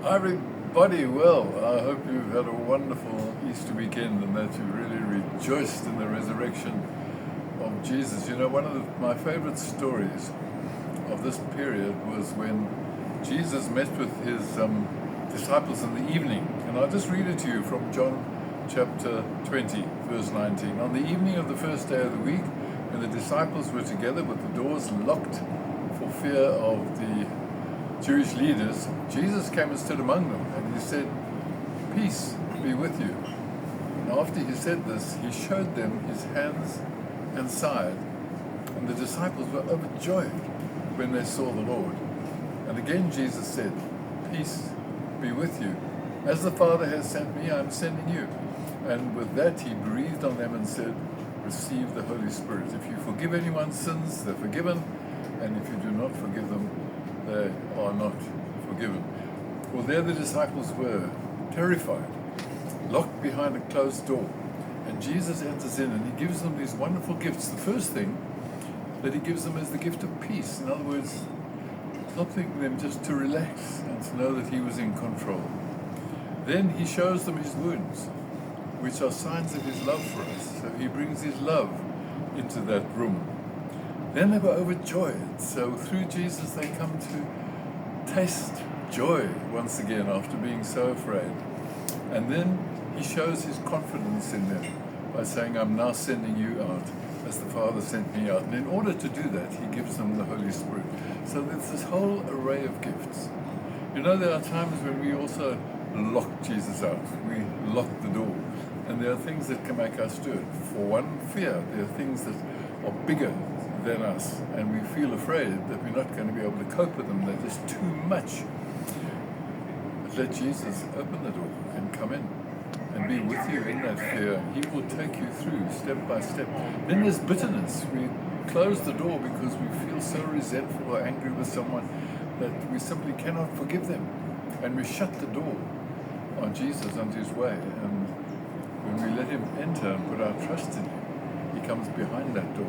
Everybody, well, I hope you've had a wonderful Easter weekend and that you really rejoiced in the resurrection of Jesus. You know, one of my favorite stories of this period was when Jesus met with his disciples in the evening. And I'll just read it to you from John chapter 20, verse 19. On the evening of the first day of the week, when the disciples were together with the doors locked for fear of the Jewish leaders, Jesus came and stood among them, and he said, "Peace be with you." And after he said this, he showed them his hands and side, and the disciples were overjoyed when they saw the Lord. And again Jesus said, "Peace be with you. As the Father has sent me, I am sending you." And with that he breathed on them and said, "Receive the Holy Spirit. If you forgive anyone's sins, they're forgiven, and if you do not forgive them, they are not forgiven." Well, there the disciples were, terrified, locked behind a closed door. And Jesus enters in and he gives them these wonderful gifts. The first thing that he gives them is the gift of peace. In other words, helping them just to relax and to know that he was in control. Then he shows them his wounds, which are signs of his love for us. So he brings his love into that room. Then they were overjoyed. So through Jesus they come to taste joy once again after being so afraid. And then he shows his confidence in them by saying, "I'm now sending you out as the Father sent me out." And in order to do that, he gives them the Holy Spirit. So there's this whole array of gifts. You know, there are times when we also lock Jesus out. We lock the door. And there are things that can make us do it. For one, fear. There are things that are bigger than us, and we feel afraid that we're not going to be able to cope with them. They're just too much. But let Jesus open the door and come in and be with you in that fear. He will take you through step by step. Then there's bitterness. We close the door because we feel so resentful or angry with someone that we simply cannot forgive them. And we shut the door on Jesus and his way. And when we let him enter and put our trust in him, he comes behind that door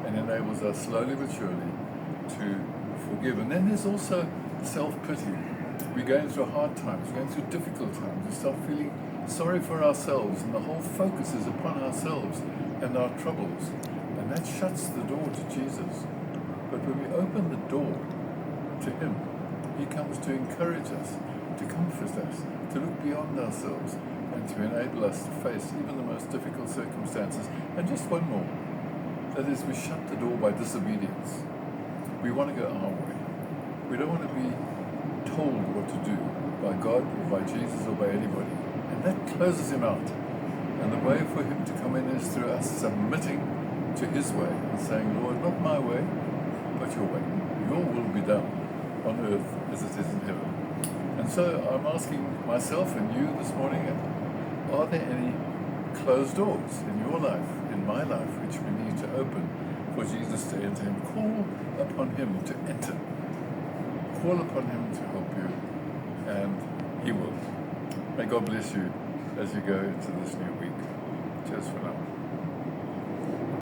and enables us slowly but surely to forgive. And then there's also self-pity. We're going through hard times, we're going through difficult times. We start feeling sorry for ourselves, and the whole focus is upon ourselves and our troubles. And that shuts the door to Jesus. But when we open the door to him, he comes to encourage us, to comfort us, to look beyond ourselves, and to enable us to face even the most difficult circumstances. And just one more. That is, we shut the door by disobedience. We want to go our way. We don't want to be told what to do by God or by Jesus or by anybody. And that closes him out. And the way for him to come in is through us submitting to his way and saying, "Lord, not my way, but your way. Your will be done on earth as it is in heaven." And so I'm asking myself and you this morning, are there any closed doors in your life, in my life, which we need to open for Jesus to enter and call upon him to enter? Call upon him to help you, and he will. May God bless you as you go into this new week. Cheers for now.